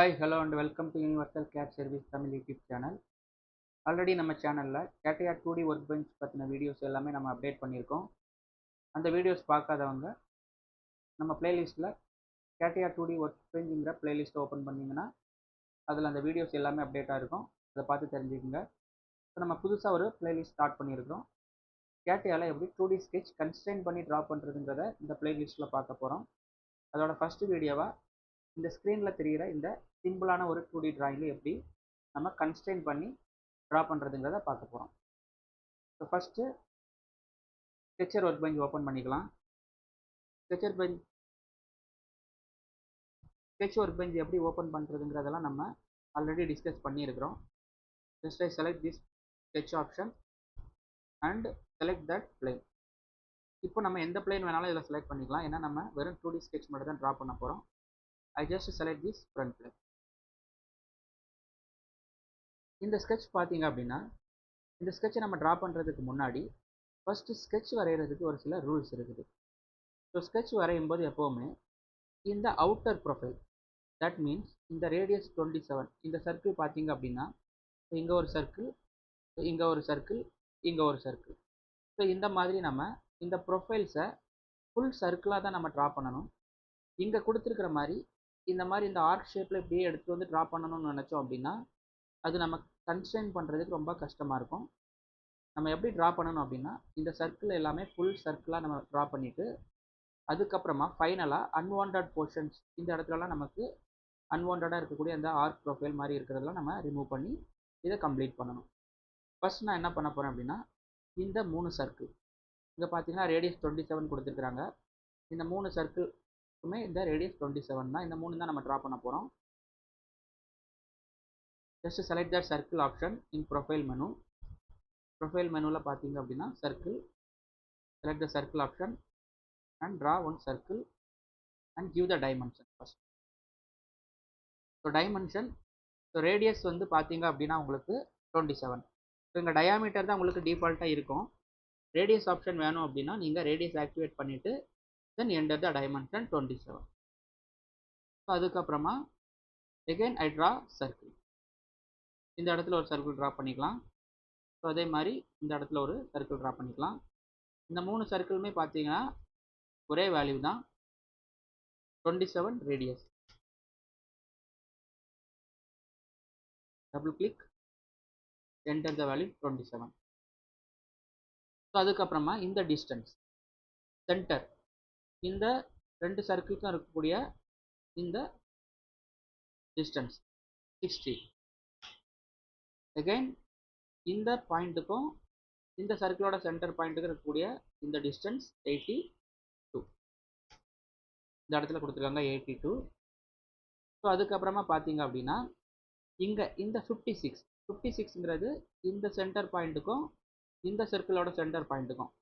Hi hello and welcome to universal cad service Tamil YouTube channel. Already நம்ம சேனலில் கேட்டையா 2D work bench பற்றின videos எல்லாமே நம்ம அப்டேட் பண்ணியிருக்கோம். அந்த வீடியோஸ் பார்க்காதவங்க நம்ம பிளேலிஸ்ட்டில் கேட்டையா 2D ஒர்க் பெஞ்சுங்கிற பிளேலிஸ்ட்டை ஓப்பன் பண்ணிங்கன்னா அதில் அந்த வீடியோஸ் எல்லாமே அப்டேட்டாக இருக்கும். அதை பார்த்து தெரிஞ்சுக்கோங்க. இப்போ நம்ம புதுசாக ஒரு பிளேலிஸ்ட் ஸ்டார்ட் பண்ணியிருக்கிறோம். கேட்டையாவில் எப்படி 2D ஸ்கெட்ச் கன்ஸ்ட்ரெயின் பண்ணி ட்ரா பண்ணுறதுங்கிறத இந்த பிளேலிஸ்ட்டில் பார்க்க போகிறோம். அதோட ஃபஸ்ட்டு வீடியோவாக இந்த ஸ்க்ரீனில் தெரிகிற இந்த சிம்பிளான ஒரு 2D டிராயிங்கை எப்படி நம்ம கன்ஸ்ட்ரெயின் பண்ணி ட்ரா பண்ணுறதுங்கிறத பார்க்க போகிறோம். So first sketcher work bench open பண்ணிக்கலாம். ஸ்கெட்ச் ஒர்க் பெஞ்ச் எப்படி ஓப்பன் பண்ணுறதுங்கிறதெல்லாம் நம்ம ஆல்ரெடி டிஸ்கஸ் பண்ணியிருக்கிறோம். Just I select this sketch option and select that plane. இப்போ நம்ம எந்த பிளேன் வேணாலும் இதில் செலக்ட் பண்ணிக்கலாம். ஏன்னா நம்ம வெறும் 2D ஸ்கெட்ச் மட்டும் தான் ட்ரா பண்ண போகிறோம். I just select this front plane. இந்த ஸ்கெட்ச் பார்த்தீங்க அப்படின்னா இந்த ஸ்கெட்சை நம்ம ட்ரா பண்ணுறதுக்கு முன்னாடி ஃபஸ்ட்டு ஸ்கெட்ச் வரைகிறதுக்கு ஒரு சில ரூல்ஸ் இருக்குது. ஸோ ஸ்கெட்ச் வரையும் போது எப்போவுமே இந்த அவுட்டர் ப்ரொஃபைல், தட் மீன்ஸ் இந்த ரேடியஸ் 27 இந்த சர்க்கிள் பார்த்தீங்க அப்படின்னா இங்கே ஒரு சர்க்கிள், இங்கே ஒரு சர்க்கிள், இங்கே ஒரு சர்க்கிள். ஸோ இந்த மாதிரி நம்ம இந்த ப்ரொஃபைல்ஸை ஃபுல் சர்க்கிளாக தான் நம்ம ட்ரா பண்ணணும். இங்கே கொடுத்துருக்கிற மாதிரி இந்த ஆர்க் ஷேப்பில் இப்படியே எடுத்து வந்து ட்ரா பண்ணணும்னு நினச்சோம் அப்படின்னா அது நம்ம கன்ஸ்ட்ரெயின் பண்ணுறதுக்கு ரொம்ப கஷ்டமாக இருக்கும். நம்ம எப்படி ட்ரா பண்ணணும் அப்படின்னா இந்த சர்க்கிள் எல்லாமே ஃபுல் சர்க்கிளாக நம்ம ட்ரா பண்ணிவிட்டு அதுக்கப்புறமா ஃபைனலாக அன்வான்ட் போர்ஷன்ஸ் இந்த இடத்துலலாம் நமக்கு அன்வான்டாக இருக்கக்கூடிய அந்த ஆர்க் ப்ரொஃபைல் மாதிரி இருக்கிறதெல்லாம் நம்ம ரிமூவ் பண்ணி இதை கம்ப்ளீட் பண்ணணும். ஃபஸ்ட் நான் என்ன பண்ண போகிறேன் அப்படின்னா இந்த 3 சர்க்கிள் இங்கே பார்த்தீங்கன்னா ரேடியஸ் 27 கொடுத்துருக்குறாங்க. இந்த 3 சர்க்கிளுமே இந்த ரேடியஸ் 27 தான். இந்த 3 தான் நம்ம ட்ரா பண்ண போகிறோம். just select that circle option in profile menu. Profile menu பார்த்தீங்க அப்படின்னா circle, select the circle option and draw one circle and give the dimension first. so dimension, so radius வந்து பார்த்தீங்க அப்படின்னா உங்களுக்கு 27. ஸோ இங்கே diameter தான் உங்களுக்கு டிஃபால்ட்டாக இருக்கும். radius option வேணும் அப்படின்னா நீங்கள் radius ஆக்டிவேட் பண்ணிவிட்டு then enter the dimension 27. So அதுக்கப்புறமா again I draw circle. இந்த இடத்துல ஒரு சர்க்கிள் ட்ரா பண்ணிக்கலாம். ஸோ அதே மாதிரி இந்த இடத்துல ஒரு சர்க்கிள் ட்ரா பண்ணிக்கலாம். இந்த 3 சர்க்கிளுமே பார்த்தீங்கன்னா ஒரே வேல்யூ தான், 27 radius. Double click, enter the value 27. So அதுக்கப்புறமா இந்த டிஸ்டன்ஸ் சென்டர், இந்த 2 சர்க்கிளுக்கும் இருக்கக்கூடிய இந்த டிஸ்டன்ஸ் 60. அகைன் இந்த பாயிண்ட்டுக்கும் இந்த சர்க்கிளோட சென்டர் பாயிண்ட்டுக்கு இருக்கக்கூடிய இந்த டிஸ்டன்ஸ் 82. இந்த இடத்துல கொடுத்துருக்காங்க 82. ஸோ அதுக்கப்புறமா பார்த்தீங்க அப்படின்னா இங்கே இந்த 56ங்கிறது இந்த சென்டர் பாயிண்ட்டுக்கும் இந்த சர்க்கிளோட சென்டர் பாயிண்ட்டுக்கும்.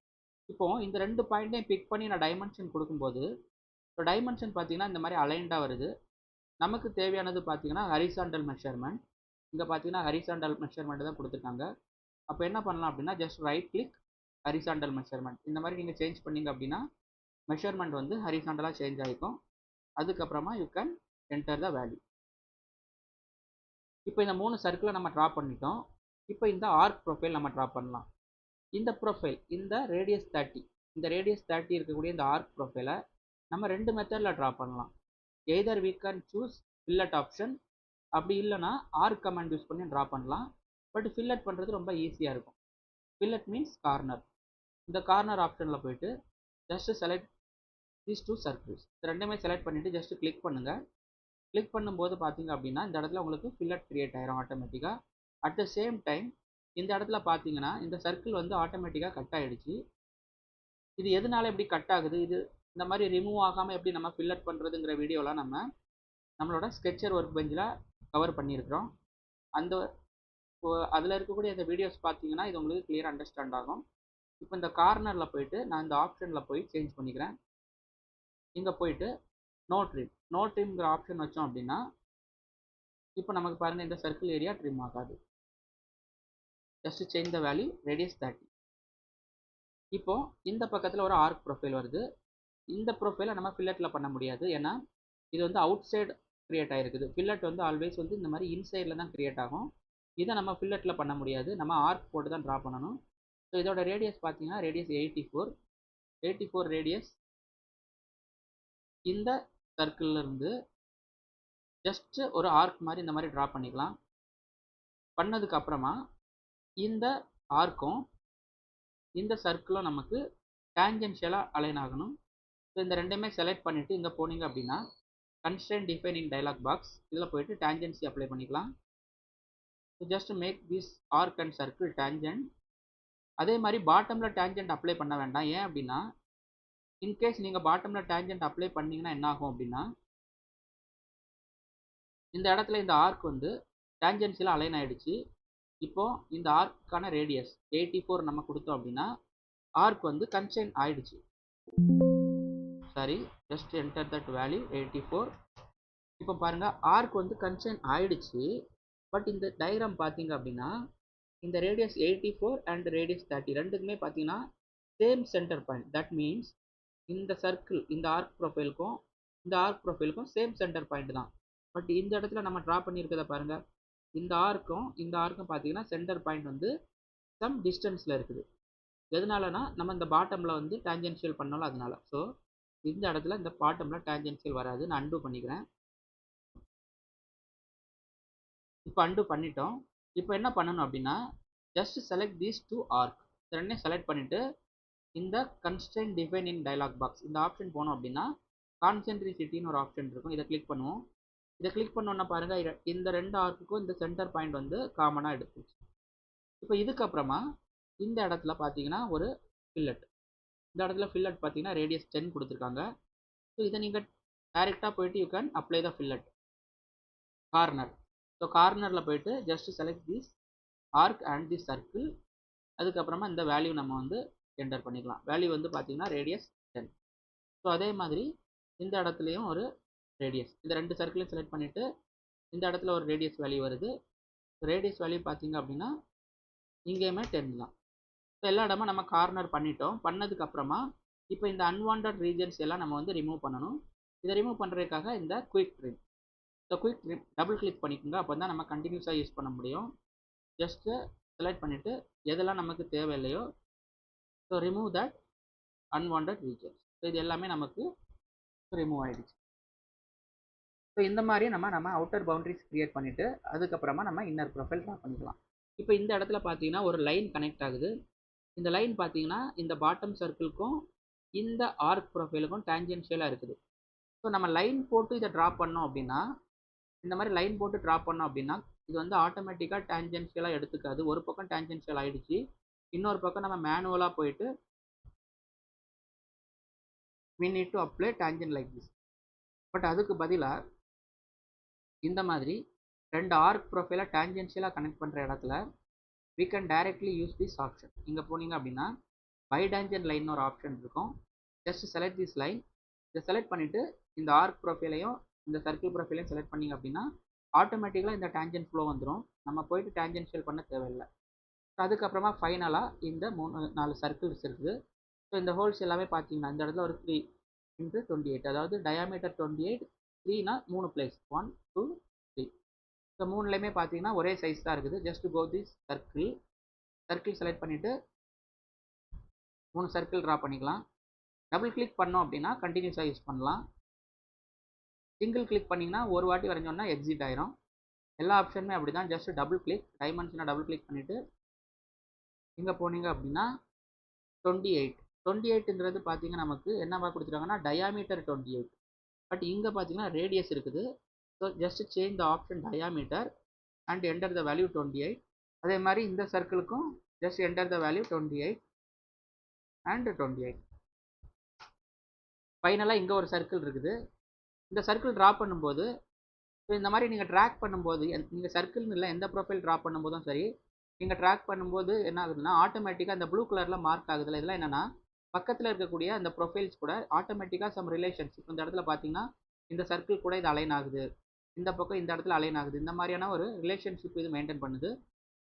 இப்போது இந்த 2 பாயிண்ட்டையும் பிக் பண்ணி நான் டைமென்ஷன் கொடுக்கும்போது ஸோ டைமென்ஷன் பார்த்தீங்கன்னா இந்த மாதிரி அலைண்டாக வருது. நமக்கு தேவையானது பார்த்தீங்கன்னா ஹரிசாண்டல் மெஷர்மெண்ட். இங்கே பார்த்தீங்கன்னா ஹரிசாண்டல் மெஷர்மெண்ட் தான் கொடுத்துருக்காங்க. அப்போ என்ன பண்ணலாம் அப்படின்னா just right click horizontal measurement. இந்த மாதிரி நீங்கள் சேஞ்ச் பண்ணிங்க அப்படின்னா மெஷர்மெண்ட் வந்து ஹரிசாண்டலாக சேஞ்ச் ஆகிக்கும். அதுக்கப்புறமா you can enter the value. இப்போ இந்த 3 சர்க்கிளை நம்ம ட்ரா பண்ணிட்டோம். இப்போ இந்த ஆர்க் ப்ரொஃபைல் நம்ம ட்ரா பண்ணலாம். இந்த ப்ரொஃபைல் இந்த ரேடியஸ் 30, இந்த ரேடியஸ் 30 இருக்கக்கூடிய இந்த ஆர்க் ப்ரொஃபைலை நம்ம 2 மெத்தடில் ட்ரா பண்ணலாம். Either we can choose fillet option, அப்படி இல்லைனா ஆர்க் கமாண்ட் யூஸ் பண்ணி ட்ரா பண்ணலாம். பட் ஃபில்லட் பண்ணுறது ரொம்ப ஈஸியாக இருக்கும். Fillet means corner. இந்த கார்னர் ஆப்ஷனில் போயிட்டு ஜஸ்ட் செலக்ட் these 2 சர்க்கிள்ஸ், ரெண்டுமே செலக்ட் பண்ணிவிட்டு ஜஸ்ட் கிளிக் பண்ணுங்கள். கிளிக் பண்ணும்போது பார்த்தீங்க அப்படின்னா இந்த இடத்துல உங்களுக்கு ஃபில்லட் கிரியேட் ஆயிரும் ஆட்டோமேட்டிக்காக. அட் த சேம் டைம் இந்த இடத்துல பார்த்தீங்கன்னா இந்த சர்க்கிள் வந்து ஆட்டோமேட்டிக்காக கட் ஆகிடுச்சு. இது எதனால எப்படி கட் ஆகுது, இது இந்த மாதிரி ரிமூவ் ஆகாமல் எப்படி நம்ம ஃபில்லட் பண்ணுறதுங்கிற வீடியோலாம் நம்மளோட ஸ்கெட்சர் ஒர்க் பெஞ்சில் கவர் பண்ணியிருக்கிறோம். அதில் இருக்கக்கூடிய இந்த வீடியோஸ் பார்த்தீங்கன்னா இது உங்களுக்கு கிளியர் அண்டர்ஸ்டாண்ட் ஆகும். இப்போ இந்த கார்னரில் போயிட்டு நான் இந்த ஆப்ஷனில் போய் சேஞ்ச் பண்ணிக்கிறேன். இங்கே போயிட்டு நோ ட்ரிம்ங்கிற ஆப்ஷன் வச்சோம் அப்படின்னா இப்போ நமக்கு பாருங்கள் இந்த சர்க்கிள் ஏரியா ட்ரிம் ஆகாது. Just change the value radius 30. இப்போ இந்த பக்கத்தில் ஒரு ஆர்க் ப்ரொஃபைல் வருது. இந்த ப்ரொஃபைலை நம்ம ஃபில்லட்டில் பண்ண முடியாது, ஏன்னா இது வந்து அவுட் சைடு கிரியேட் ஆகிருக்குது. ஃபில்லட் வந்து ஆல்வேஸ் வந்து இந்த மாதிரி இன்சைடில் தான் கிரியேட் ஆகும். இதை நம்ம ஃபில்லட்டில் பண்ண முடியாது, நம்ம ஆர்க் போட்டு தான் ட்ரா பண்ணணும். ஸோ இதோட ரேடியஸ் பார்த்தீங்கன்னா ரேடியஸ் 84 ரேடியஸ் இந்த சர்க்கிளில் இருந்து ஜஸ்ட் ஒரு ஆர்க் மாதிரி இந்த மாதிரி ட்ரா பண்ணிக்கலாம். பண்ணதுக்கு அப்புறமா இந்த ஆர்க்கும் இந்த சர்க்கிளும் நமக்கு டேஞ்சென்ஷியலாக அலைன் ஆகணும். ஸோ இந்த ரெண்டையுமே செலக்ட் பண்ணிவிட்டு இங்கே போனீங்க அப்படின்னா கன்ஸ்ட்ரெயின்ட் டிஃபைனிங் டயலாக் பாக்ஸ் இதில் போயிட்டு டேஞ்சென்சி அப்ளை பண்ணிக்கலாம். So just make this arc and circle tangent. அதே மாதிரி பாட்டமில் டேஞ்சென்ட் அப்ளை பண்ண வேண்டாம். ஏன் அப்படின்னா இன்கேஸ் நீங்கள் பாட்டமில் டேஞ்சென்ட் அப்ளை பண்ணிங்கன்னா என்ன ஆகும் அப்படின்னா இந்த இடத்துல இந்த ஆர்க் வந்து டேஞ்சென்சியில் அலைன் ஆகிடுச்சு. இப்போது இந்த ஆர்க்குக்கான ரேடியஸ் 84 நம்ம கொடுத்தோம் அப்படின்னா ஆர்க் வந்து கன்ஸ்ட்ரெயின் ஆகிடுச்சு. Sorry, just enter that value 84. இப்போ பாருங்கள் ஆர்க் வந்து கன்ஸ்ட்ரெயின் ஆகிடுச்சு. பட் இந்த டயக்ராம் பார்த்தீங்க அப்படின்னா இந்த ரேடியஸ் 84 அண்ட் ரேடியஸ் 30 ரெண்டுக்குமே பார்த்தீங்கன்னா same centre point. That means இந்த சர்க்கிள் இந்த ஆர்க் ப்ரொஃபைலுக்கும் இந்த ஆர்க் ப்ரொஃபைலுக்கும் சேம் சென்டர் பாயிண்ட் தான். பட் இந்த இடத்துல நம்ம ட்ரா பண்ணியிருக்கிறத பாருங்கள், இந்த ஆர்க்கும் பார்த்தீங்கன்னா சென்டர் பாயிண்ட் வந்து சம் டிஸ்டன்ஸில் இருக்குது. எதனாலனா நம்ம இந்த பாட்டமில் வந்து டேஞ்சென்ஷியல் பண்ணாலும் அதனால. ஸோ இந்த இடத்துல இந்த பாட்டமில் டேஞ்சென்ஷியல் வராது. நான் அன்டூ பண்ணிக்கிறேன். இப்போ அன்டூ பண்ணிட்டோம். இப்போ என்ன பண்ணணும் அப்படின்னா just select these two arc. ரெண்டையும் செலக்ட் பண்ணிவிட்டு இந்த constraint define in dialog box இந்த ஆப்ஷன் போனோம் அப்படின்னா கான்சென்ட்ரிசிட்டின்னு ஒரு ஆப்ஷன் இருக்கும். இதை கிளிக் பண்ணுவோம். இதை கிளிக் பண்ணோன்னா பாருங்கள் இந்த ரெண்டு ஆர்க்குக்கும் இந்த சென்டர் பாயிண்ட் வந்து காமனாக எடுத்துச்சு. இப்போ இதுக்கப்புறமா இந்த இடத்துல பார்த்தீங்கன்னா ஒரு ஃபில்லட். இந்த இடத்துல ஃபில்லட் பார்த்தீங்கன்னா ரேடியஸ் 10 கொடுத்துருக்காங்க. ஸோ இதை நீங்கள் டைரெக்டாக போயிட்டு you can apply the fillet corner. So கார்னரில் போயிட்டு just select this arc and the circle. அதுக்கப்புறமா இந்த வேல்யூ நம்ம வந்து என்டர் பண்ணிக்கலாம். வேல்யூ வந்து பார்த்தீங்கன்னா ரேடியஸ் 10. ஸோ அதே மாதிரி இந்த இடத்துலையும் ஒரு ரேடியஸ், இந்த ரெண்டு சர்க்கிளையும் செலக்ட் பண்ணிவிட்டு இந்த இடத்துல ஒரு ரேடியஸ் வேல்யூ வருது. ரேடியஸ் வேல்யூ பார்த்தீங்க அப்படின்னா இங்கேயுமே 10 தான். ஸோ எல்லா இடமும் நம்ம கார்னர் பண்ணிட்டோம். பண்ணதுக்கப்புறமா இப்போ இந்த அன்வான்ட் ரீஜன்ஸ் எல்லாம் நம்ம வந்து ரிமூவ் பண்ணணும். இதை ரிமூவ் பண்ணுறதுக்காக இந்த quick trim. So quick trim double click பண்ணிக்கோங்க. அப்போ தான் நம்ம கண்டினியூஸாக யூஸ் பண்ண முடியும். ஜஸ்ட்டு செலக்ட் பண்ணிவிட்டு எதெல்லாம் நமக்கு தேவையில்லையோ so remove that unwanted regions. So இது எல்லாமே நமக்கு ரிமூவ் ஆகிடுச்சு. ஸோ இந்த மாதிரி நம்ம அவுட்டர் பவுண்டரிஸ் கிரியேட் பண்ணிவிட்டு அதுக்கப்புறமா நம்ம இன்னர் ப்ரொஃபைல் ட்ரா பண்ணிக்கலாம். இப்போ இந்த இடத்துல பார்த்தீங்கன்னா ஒரு லைன் கனெக்ட் ஆகுது. இந்த லைன் பார்த்தீங்கன்னா இந்த பாட்டம் சர்க்கிளுக்கும் இந்த ஆர்க் ப்ரொஃபைலுக்கும் டேஞ்சென்ஷியலாக இருக்குது. ஸோ நம்ம லைன் போட்டு இதை ட்ரா பண்ணோம் அப்படின்னா இந்த மாதிரி லைன் போட்டு ட்ரா பண்ணோம் அப்படின்னா இது வந்து ஆட்டோமேட்டிக்காக டேஞ்சென்ஷியலாக எடுத்துக்காது. ஒரு பக்கம் டேஞ்சென்ஷியல் ஆகிடுச்சு, இன்னொரு பக்கம் நம்ம மேனுவலாக போயிட்டு we need to apply tangent like this. But அதுக்கு பதிலாக இந்த மாதிரி ரெண்டு ஆர்க் ப்ரொஃபைலை டேஞ்சென்ஷியலாக கனெக்ட் பண்ணுற இடத்துல we can directly use this option. இங்கே போனீங்க அப்படின்னா பைடான்ஜென்ட் லைன் ஒரு ஆப்ஷன் இருக்கும். Just select this line. இதை செலக்ட் பண்ணிவிட்டு இந்த ஆர்க் ப்ரொஃபைலையும் இந்த சர்க்கிள் ப்ரொஃபைலையும் செலக்ட் பண்ணிங்க அப்படின்னா ஆட்டோமேட்டிக்கலாக இந்த டேஞ்சென்ட் ஃப்ளோ வந்துடும். நம்ம போயிட்டு டேஞ்சென்ஷியல் பண்ண தேவையில்லை. அதுக்கப்புறமா ஃபைனலாக இந்த 4 சர்க்கிள்ஸ் இருக்குது. ஸோ இந்த ஹோல்ஸ் எல்லாமே பார்த்தீங்கன்னா இந்த இடத்துல ஒரு 3 × 28, அதாவது டயாமீட்டர் 28, 3னா 3 பிளேஸ் 1 2 3. ஸோ 3லையுமே பார்த்தீங்கன்னா ஒரே சைஸ் தான் இருக்குது. Just go this circle select பண்ணிவிட்டு 3 சர்க்கிள் ட்ரா பண்ணிக்கலாம். டபுள் கிளிக் பண்ணோம் அப்படின்னா கண்டினியூஸாக யூஸ் பண்ணலாம். சிங்கிள் கிளிக் பண்ணிங்கன்னா ஒரு வாட்டி வரைஞ்சோன்னா எக்ஸிட் ஆயிரும். எல்லா ஆப்ஷனுமே அப்படி தான். ஜஸ்ட் டபுள் கிளிக் டைமென்ஷனை டபுள் கிளிக் பண்ணிவிட்டு இங்கே போனீங்க அப்படின்னா 28ங்கிறது பார்த்தீங்கன்னா நமக்கு என்னவா கொடுத்துருக்காங்கன்னா டயாமீட்டர் 28. பட் இங்கே பார்த்தீங்கன்னா ரேடியஸ் இருக்குது. So just change the option diameter and enter the value 28. அதே மாதிரி இந்த சர்க்கிளுக்கும் just enter the value 28 and 28. ஃபைனலாக இங்கே ஒரு சர்க்கிள் இருக்குது. இந்த சர்க்கிள் ட்ரா பண்ணும்போது ஸோ இந்த மாதிரி நீங்கள் ட்ராக் பண்ணும்போது நீங்கள் சர்க்கிள்னு இல்லை எந்த ப்ரொஃபைல் ட்ரா பண்ணும்போதும் சரி நீங்கள் ட்ராக் பண்ணும்போது என்ன ஆகுதுன்னா ஆட்டோமேட்டிக்காக அந்த ப்ளூ கலரில் மார்க் ஆகுதுல, இதெல்லாம் என்னென்னா பக்கத்தில் இருக்கக்கூடிய அந்த ப்ரொஃபைல்ஸ் கூட ஆட்டோமேட்டிக்காக சம் ரிலேஷன்ஷிப். இந்த இடத்துல பார்த்தீங்கன்னா இந்த சர்க்கிள் கூட இது அலைன் ஆகுது, இந்த பக்கம் இந்த இடத்துல அலைன் ஆகுது, இந்த மாதிரியான ஒரு ரிலேஷன்ஷிப் இது மெயின்டைன் பண்ணுது.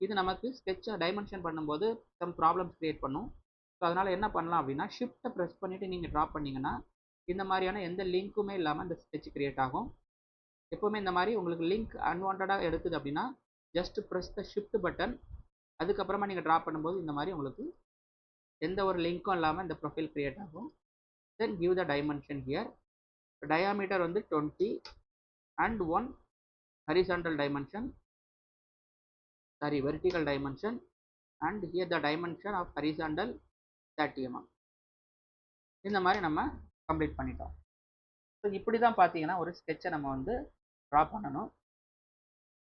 இது நமக்கு ஸ்கெட்சை டைமென்ஷன் பண்ணும்போது சம் ப்ராப்ளம்ஸ் கிரியேட் பண்ணும். ஸோ அதனால் என்ன பண்ணலாம் அப்படின்னா ஷிஃப்ட்டை ப்ரெஸ் பண்ணிவிட்டு நீங்கள் ட்ரா பண்ணிங்கன்னா இந்த மாதிரியான எந்த லிங்க்குமே இல்லாமல் இந்த ஸ்கெட்ச் கிரியேட் ஆகும். எப்போவுமே இந்த மாதிரி உங்களுக்கு லிங்க் அன்வான்டாக எடுக்குது அப்படின்னா just press the shift button. அதுக்கப்புறமா நீங்கள் ட்ரா பண்ணும்போது இந்த மாதிரி உங்களுக்கு எந்த ஒரு லிங்க்கும் இல்லாமல் இந்த ப்ரொஃபைல் கிரியேட் ஆகும். Then give the dimension here. Diameter வந்து 20 அண்ட் 1 horizontal dimension, sorry vertical dimension, and here the dimension of horizontal 30 mm. இந்த மாதிரி நம்ம கம்ப்ளீட் பண்ணிட்டோம். ஸோ இப்படி தான் பார்த்தீங்கன்னா ஒரு ஸ்கெட்சை நம்ம வந்து ட்ரா பண்ணணும்.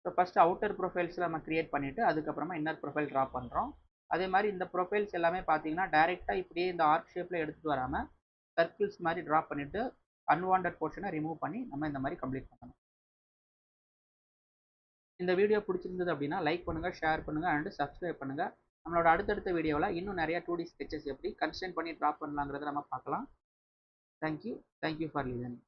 ஸோ ஃபஸ்ட்டு அவுட்டர் ப்ரொஃபைல்ஸில் நம்ம கிரியேட் பண்ணிவிட்டு அதுக்கப்புறமா இன்னர் ப்ரொஃபைல் ட்ரா பண்ணுறோம். அதே மாதிரி இந்த ப்ரொஃபைல்ஸ் எல்லாமே பார்த்தீங்கன்னா டைரெக்டாக இப்படியே இந்த ஆர்க் ஷேப்பில் எடுத்துகிட்டு வராமல் சர்க்கிள்ஸ் மாதிரி ட்ரா பண்ணிவிட்டு அன்வான்ட் போர்ஷனை ரிமூவ் பண்ணி நம்ம இந்த மாதிரி கம்ப்ளீட் பண்ணணும். இந்த வீடியோ பிடிச்சிருந்தது அப்படின்னா லைக் பண்ணுங்கள், ஷேர் பண்ணுங்கள் அண்ட் சப்ஸ்கிரைப் பண்ணுங்கள். நம்மளோட அடுத்தடுத்த வீடியோவில் இன்னும் நிறையா 2D ஸ்கெச்சஸ் எப்படி கன்ஸ்ட்ரக்ட் பண்ணி ட்ரா பண்ணலாங்கிறத நம்ம பார்க்கலாம். Thank you for listening.